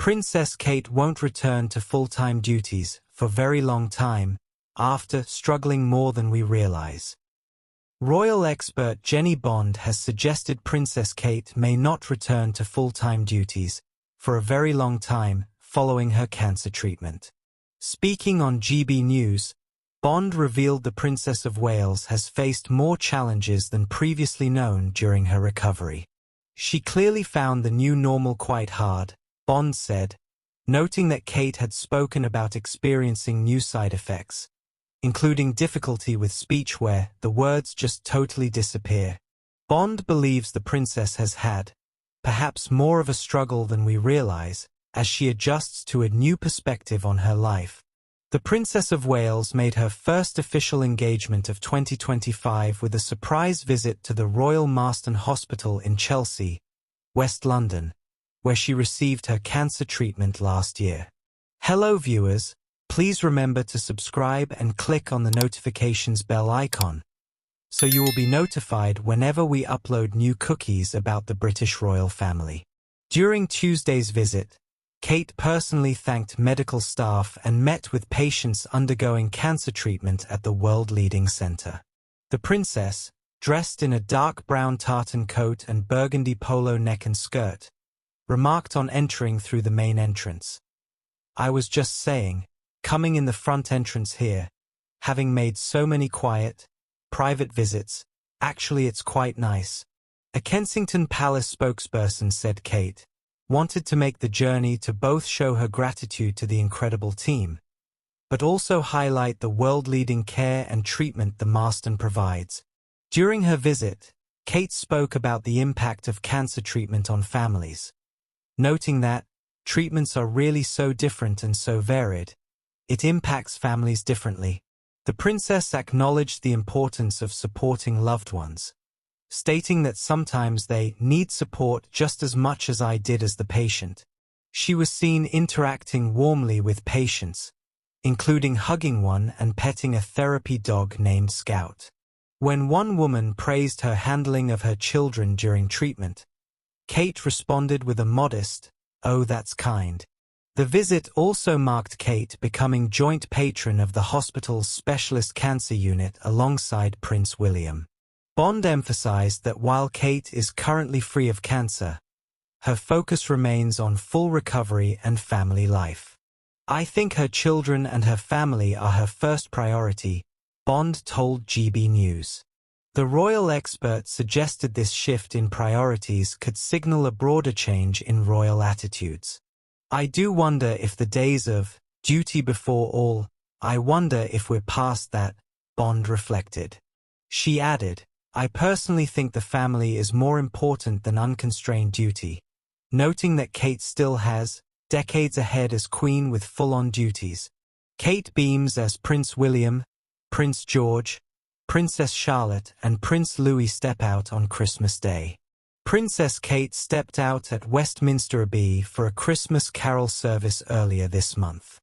Princess Kate won't return to full-time duties for a very long time, after struggling more than we realize. Royal expert Jennie Bond has suggested Princess Kate may not return to full-time duties for a very long time following her cancer treatment. Speaking on GB News, Bond revealed the Princess of Wales has faced more challenges than previously known during her recovery. She clearly found the new normal quite hard, Bond said, noting that Kate had spoken about experiencing new side effects, including difficulty with speech where the words just totally disappear. Bond believes the princess has had, perhaps more of a struggle than we realize, as she adjusts to a new perspective on her life. The Princess of Wales made her first official engagement of 2025 with a surprise visit to the Royal Marsden Hospital in Chelsea, West London, where she received her cancer treatment last year. Hello viewers, please remember to subscribe and click on the notifications bell icon, so you will be notified whenever we upload new cookies about the British royal family. During Tuesday's visit, Kate personally thanked medical staff and met with patients undergoing cancer treatment at the world-leading center. The princess, dressed in a dark brown tartan coat and burgundy polo neck and skirt, remarked on entering through the main entrance. "I was just saying, coming in the front entrance here, having made so many quiet, private visits, actually it's quite nice." A Kensington Palace spokesperson said Kate wanted to make the journey to both show her gratitude to the incredible team, but also highlight the world-leading care and treatment the Marsden provides. During her visit, Kate spoke about the impact of cancer treatment on families, noting that treatments are really so different and so varied. It impacts families differently. The princess acknowledged the importance of supporting loved ones, stating that sometimes they need support just as much as I did as the patient. She was seen interacting warmly with patients, including hugging one and petting a therapy dog named Scout. When one woman praised her handling of her children during treatment, Kate responded with a modest, "Oh, that's kind." The visit also marked Kate becoming joint patron of the hospital's specialist cancer unit alongside Prince William. Bond emphasized that while Kate is currently free of cancer, her focus remains on full recovery and family life. "I think her children and her family are her first priority," Bond told GB News. The royal expert suggested this shift in priorities could signal a broader change in royal attitudes. "I do wonder if the days of duty before all, I wonder if we're past that," Bond reflected. She added, "I personally think the family is more important than unconstrained duty," noting that Kate still has decades ahead as queen with full-on duties. Kate beams as Prince William, Prince George, Princess Charlotte and Prince Louis step out on Christmas Day. Princess Kate stepped out at Westminster Abbey for a Christmas carol service earlier this month.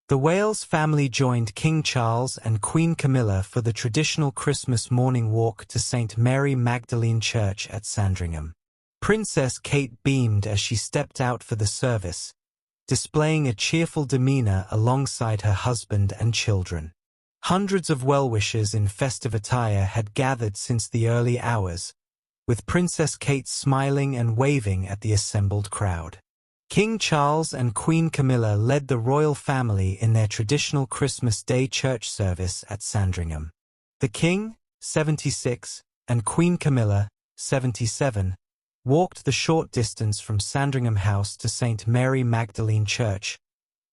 The Wales family joined King Charles and Queen Camilla for the traditional Christmas morning walk to St. Mary Magdalene Church at Sandringham. Princess Kate beamed as she stepped out for the service, displaying a cheerful demeanor alongside her husband and children. Hundreds of well-wishers in festive attire had gathered since the early hours, with Princess Kate smiling and waving at the assembled crowd. King Charles and Queen Camilla led the royal family in their traditional Christmas Day church service at Sandringham. The King, 76, and Queen Camilla, 77, walked the short distance from Sandringham House to St. Mary Magdalene Church,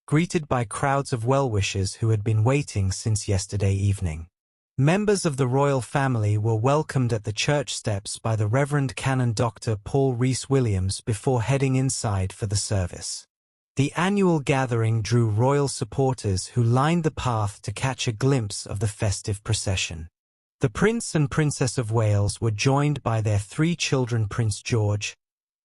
greeted by crowds of well-wishers who had been waiting since yesterday evening. Members of the royal family were welcomed at the church steps by the Reverend Canon Dr. Paul Rees-Williams before heading inside for the service. The annual gathering drew royal supporters who lined the path to catch a glimpse of the festive procession. The Prince and Princess of Wales were joined by their three children, Prince George,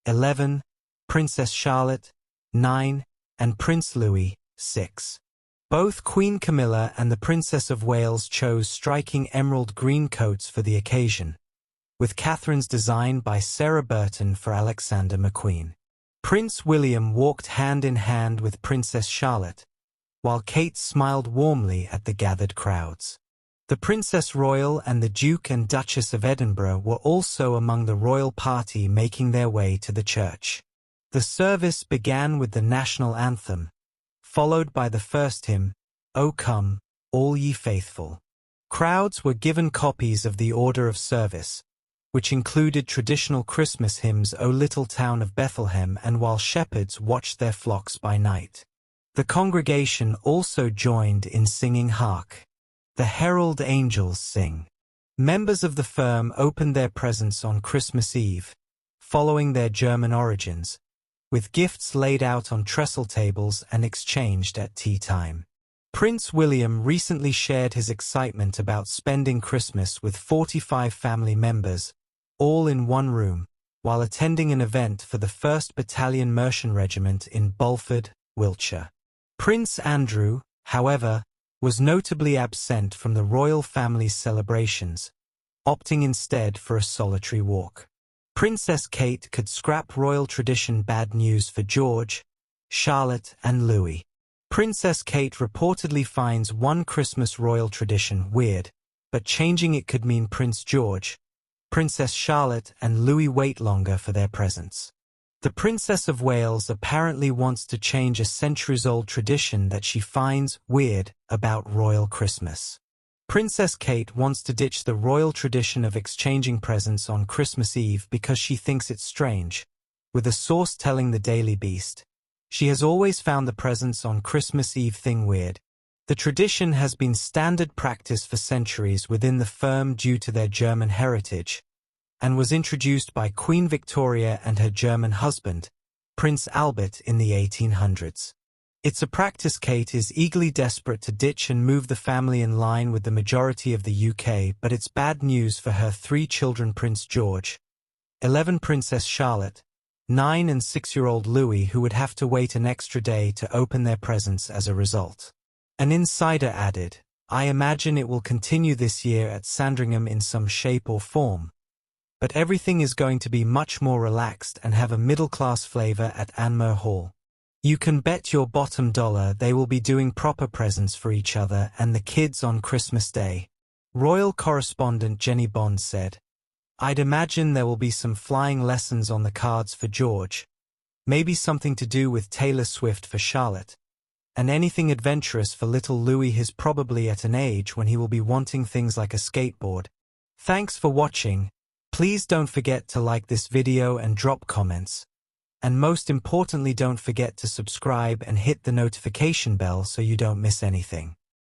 11, Princess Charlotte, 9, and Prince Louis, 6. Both Queen Camilla and the Princess of Wales chose striking emerald green coats for the occasion, with Catherine's design by Sarah Burton for Alexander McQueen. Prince William walked hand in hand with Princess Charlotte, while Kate smiled warmly at the gathered crowds. The Princess Royal and the Duke and Duchess of Edinburgh were also among the royal party making their way to the church. The service began with the national anthem, followed by the first hymn, O Come, All Ye Faithful. Crowds were given copies of the Order of Service, which included traditional Christmas hymns O Little Town of Bethlehem and While Shepherds Watched Their Flocks by Night. The congregation also joined in singing Hark, the Herald Angels Sing. Members of the firm opened their presents on Christmas Eve, following their German origins, with gifts laid out on trestle tables and exchanged at tea time. Prince William recently shared his excitement about spending Christmas with 45 family members, all in one room, while attending an event for the 1st Battalion Mercian Regiment in Bulford, Wiltshire. Prince Andrew, however, was notably absent from the royal family's celebrations, opting instead for a solitary walk. Princess Kate could scrap royal tradition bad news for George, Charlotte, and Louis. Princess Kate reportedly finds one Christmas royal tradition weird, but changing it could mean Prince George, Princess Charlotte, and Louis wait longer for their presents. The Princess of Wales apparently wants to change a centuries-old tradition that she finds weird about royal Christmas. Princess Kate wants to ditch the royal tradition of exchanging presents on Christmas Eve because she thinks it's strange, with a source telling the Daily Beast. She has always found the presents on Christmas Eve thing weird. The tradition has been standard practice for centuries within the firm due to their German heritage, and was introduced by Queen Victoria and her German husband, Prince Albert, in the 1800s. It's a practice Kate is eagerly desperate to ditch and move the family in line with the majority of the UK, but it's bad news for her 3 children, Prince George, 11 Princess Charlotte, 9 and 6-year-old Louis, who would have to wait an extra day to open their presents as a result. An insider added, I imagine it will continue this year at Sandringham in some shape or form, but everything is going to be much more relaxed and have a middle-class flavour at Anmer Hall. You can bet your bottom dollar they will be doing proper presents for each other and the kids on Christmas Day. Royal correspondent Jennie Bond said, I'd imagine there will be some flying lessons on the cards for George, maybe something to do with Taylor Swift for Charlotte, and anything adventurous for little Louis. He's probably at an age when he will be wanting things like a skateboard. Thanks for watching. Please don't forget to like this video and drop comments. And most importantly, don't forget to subscribe and hit the notification bell so you don't miss anything.